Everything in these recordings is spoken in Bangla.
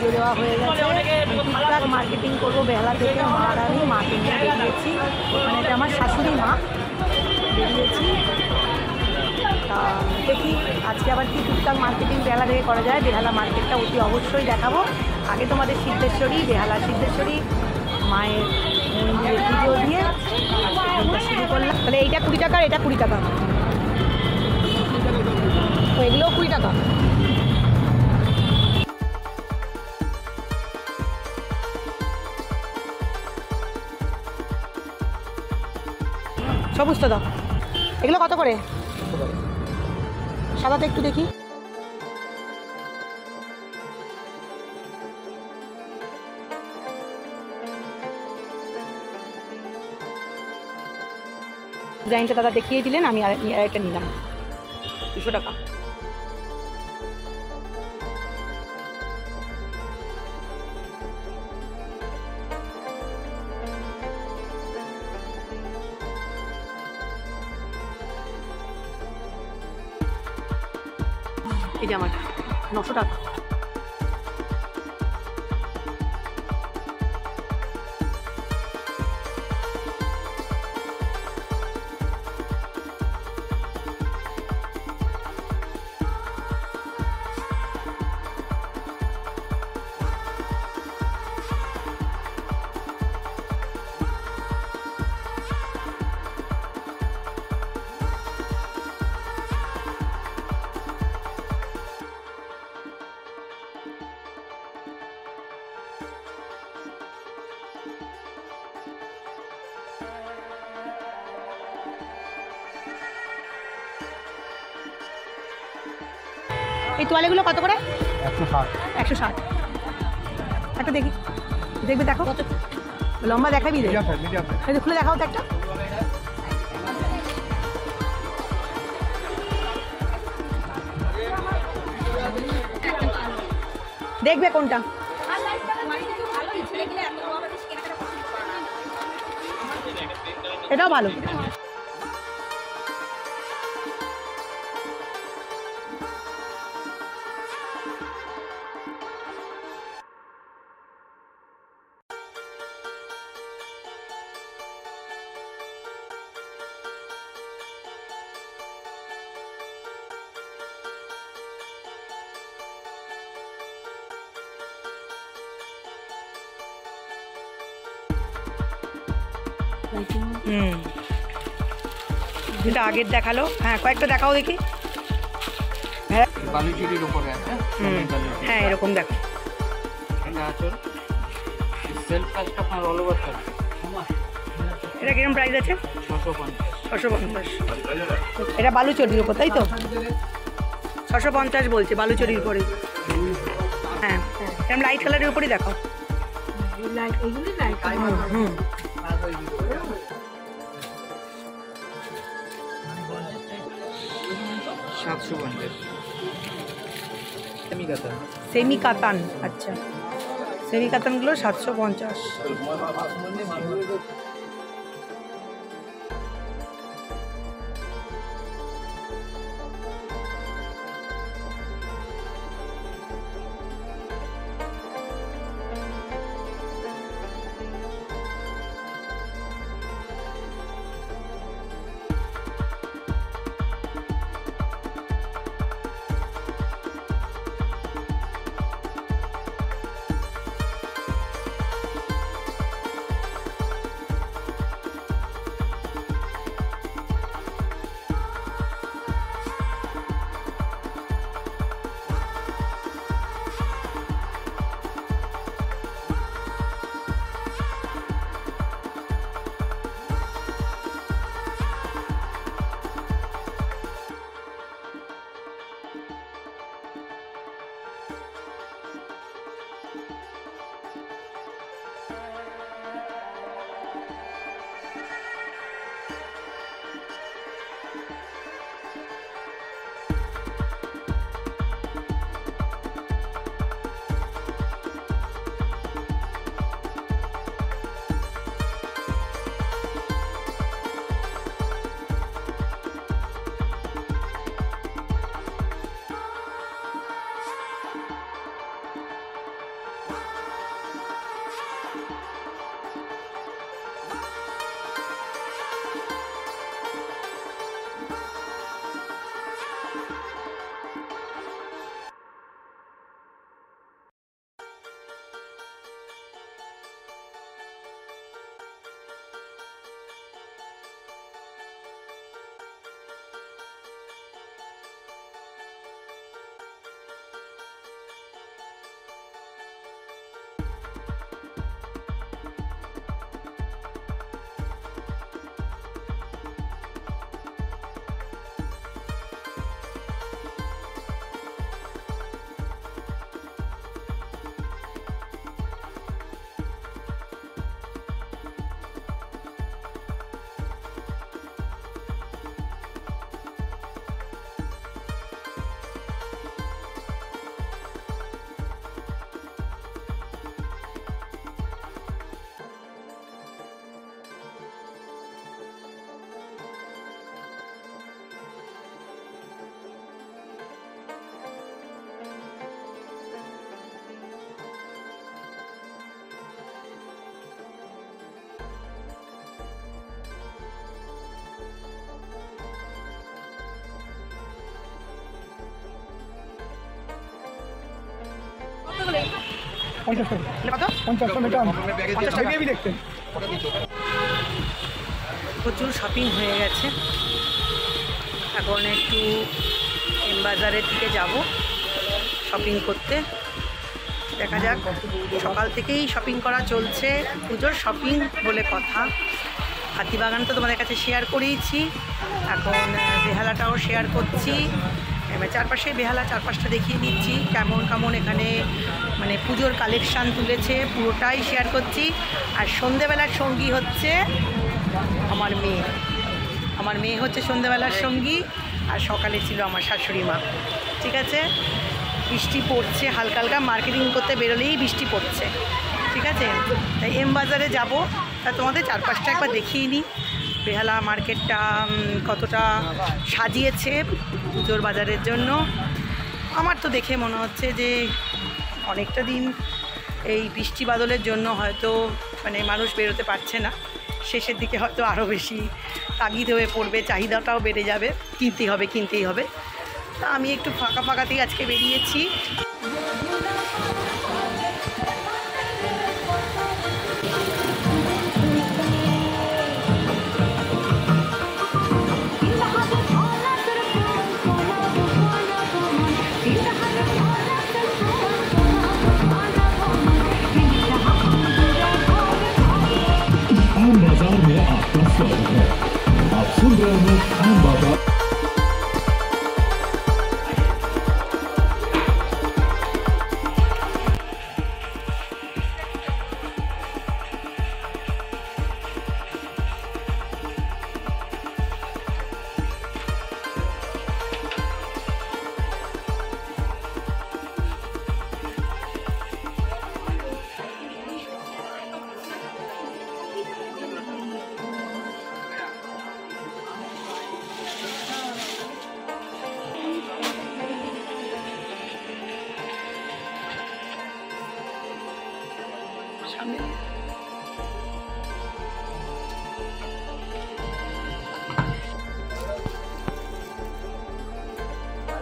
পুজো দেওয়া হয়ে গেছে, টুকটাক মার্কেটিং করবো বেহালা থেকে। মা আর আমি মাকে নিয়ে বেরিয়েছি, মানে এটা আমার শাশুড়ি মা, বেরিয়েছি। তা দেখি আজকে আবার কি টুকটাক মার্কেটিং বেহালা থেকে করা যায়। বেহালা মার্কেটটা অতি অবশ্যই দেখাবো। আগে তোমাদের সিদ্ধেশ্বরী, বেহালা সিদ্ধেশ্বরী মায়ের মন্দিরে পুজো দিয়ে শুরু করলাম। তাহলে এইটা 20 টাকা, আর এটা 20 টাকা, তো এগুলোও 20 টাকা। সবুজ তো দাও। এগুলো কত করে? সাদাতে একটু দেখি। ডিজাইনটা দাদা দেখিয়ে দিলেন, আমি আরেকটা নিলাম 200 টাকা। এই যে আমার 900 টাকা। এই তোয়ালেগুলো কত করে? 160। 160। একটা দেখি, দেখবে, দেখো লম্বা দেখাবি, খুলে দেখাও তো একটা। দেখবে কোনটা? এটাও ভালো। যেটা আগের দেখালো, হ্যাঁ কয়েকটা দেখাও দেখি। হ্যাঁ বালুচুরির উপরে আছে। হ্যাঁ এরকম দেখো। এটা কিরকম প্রাইস আছে? 650। এটা বালুচরির উপর, তাই তো? 650 বলছে বালুচরির উপরে। হ্যাঁ এরকম লাইট কালারের উপরেই দেখো। হুম সেমি কাতান। আচ্ছা সেমি কাতানগুলো 750। প্রচুর শপিং হয়ে গেছে। এখন একটু এম বাজারের দিকে যাব শপিং করতে। দেখা যাক, সকাল থেকেই শপিং করা চলছে, পুজোর শপিং বলে কথা। হাতিবাগান তো তোমাদের কাছে শেয়ার করেইছি, এখন বেহালাটাও শেয়ার করছি। এবার চারপাশে বেহালা, চারপাশটা দেখিয়ে দিচ্ছি কেমন কেমন এখানে মানে পুজোর কালেকশান তুলেছে, পুরোটাই শেয়ার করছি। আর সন্ধেবেলার সঙ্গী হচ্ছে আমার মেয়ে। আমার মেয়ে হচ্ছে সন্ধেবেলার সঙ্গী, আর সকালে ছিল আমার শাশুড়ি মা। ঠিক আছে, বৃষ্টি পড়ছে হালকা হালকা, মার্কেটিং করতে বেরোলেই বৃষ্টি পড়ছে। ঠিক আছে, তাই এম বাজারে যাব, তা তোমাদের চারপাশটা একবার দেখিয়ে নিই। বেহালা মার্কেটটা কতটা সাজিয়েছে পুজোর বাজারের জন্য। আমার তো দেখে মনে হচ্ছে যে অনেকটা দিন এই বৃষ্টি বাদলের জন্য হয়তো মানে মানুষ বেরোতে পারছে না, শেষের দিকে হয়তো আরও বেশি তাগিদ হয়ে পড়বে, চাহিদাটাও বেড়ে যাবে, কিনতেই হবে। তা আমি একটু ফাঁকা ফাঁকাতেই আজকে বেরিয়েছি। आम बाजार में आपका स्वागत है। आप सुन रहे हैं आम बाजार।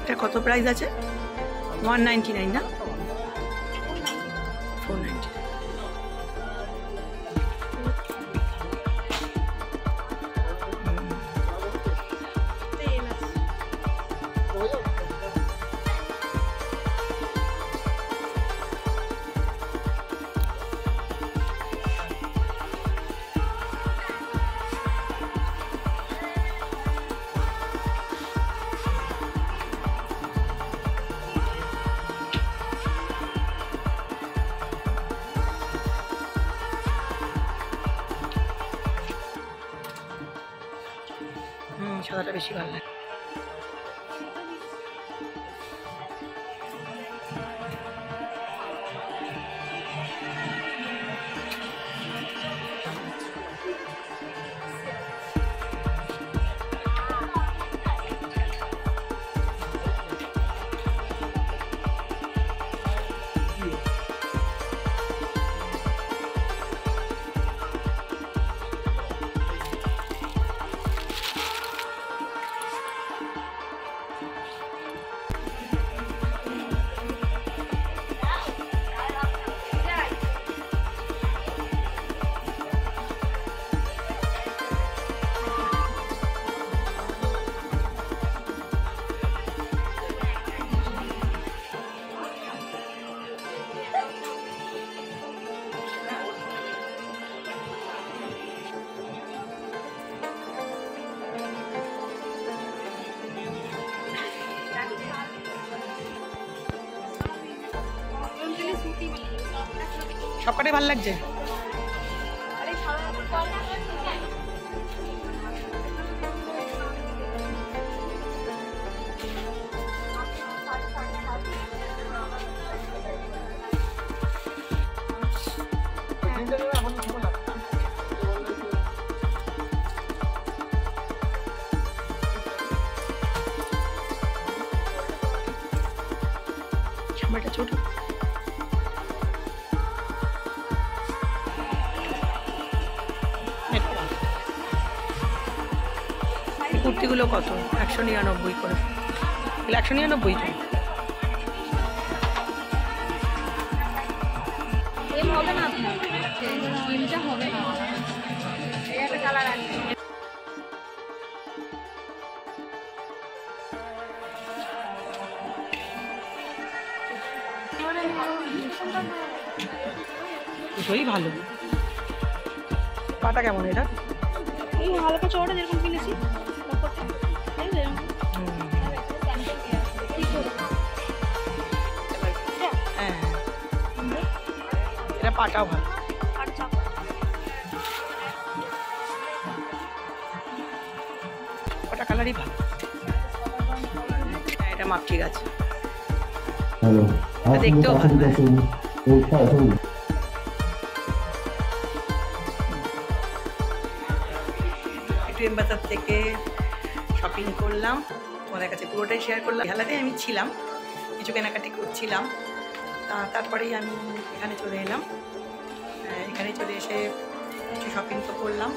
এটা কত প্রাইস আছে? 199 না, 490। সাদাটা বেশি ভালো লাগে। সবকটাই ভালো লাগছে। সামনেটা ছোট, কুর্তিগুলো কত? 199 করে। 199 তো। হবে না আপনার, ক্রিমটা হবে না। এই একটা কালার আছে। দুটোই ভালো। পাটা কেমন এটা? এই হালকা চওড়া যেরকম কিনেছি কাপড়টা, এই যে হ্যাঁ, এটা পাটাও ভালো। আচ্ছা পাটা কালারই ভালো। হ্যাঁ, এটা মাপ ঠিক আছে। হ্যালো, দেখতেও ভালো। একটু এমবাজার থেকে শপিং করলাম, তোমাদের কাছে পুরোটাই শেয়ার করলাম। বেহালাতে আমি ছিলাম, কিছু কেনাকাটি করছিলাম, তারপরেই আমি এখানে চলে এলাম। এখানে চলে এসে কিছু শপিং তো করলাম।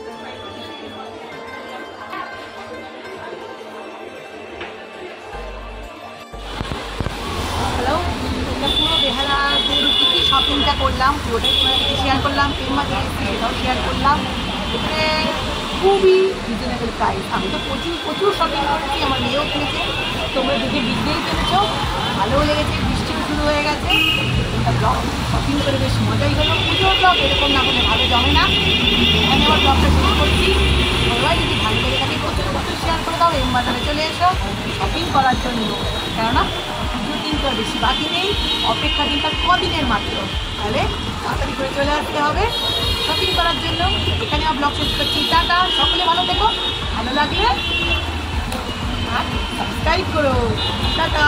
হ্যালো, এটা পুরো বেহালাতে কী কী শপিংটা করলাম পুরোটাই তোমাদের সাথে শেয়ার করলাম। এমবাজারে সেটাও শেয়ার করলাম। এখানে খুবই রিজনেবল প্রাইস। আমি তো প্রচুর শপিং করেছি, আমার মেয়েও কিনেছে, তোমরা দেখে বুঝতেই পেরেছো। ভালোও লেগেছে, বৃষ্টিও শুরু হয়ে গেছে। একটা ব্লগ শপিং করে বেশ মজাই হলো। পুজোর ব্লগ এরকম না হলে ভালো জমে না। এখানে আমার ব্লগটা শেষ করছি। সবাই যদি ভালো লেগে থাকে প্রচুর শেয়ার করে দাও। এমবাজারে চলে এসো শপিং করার জন্য, কেননা পুজো কিন্তু আর বেশি বাকি নেই, অপেক্ষা কিন্তু আর কদিনের মাত্র। তাহলে তাড়াতাড়ি করে চলে আসতে হবে শপিং করার জন্য। এখানে আমার ব্লগ শেষ করছি। টাটা, সকলে ভালো থেকো। ভালো লাগলে আর সাবস্ক্রাইব করো। টাটা।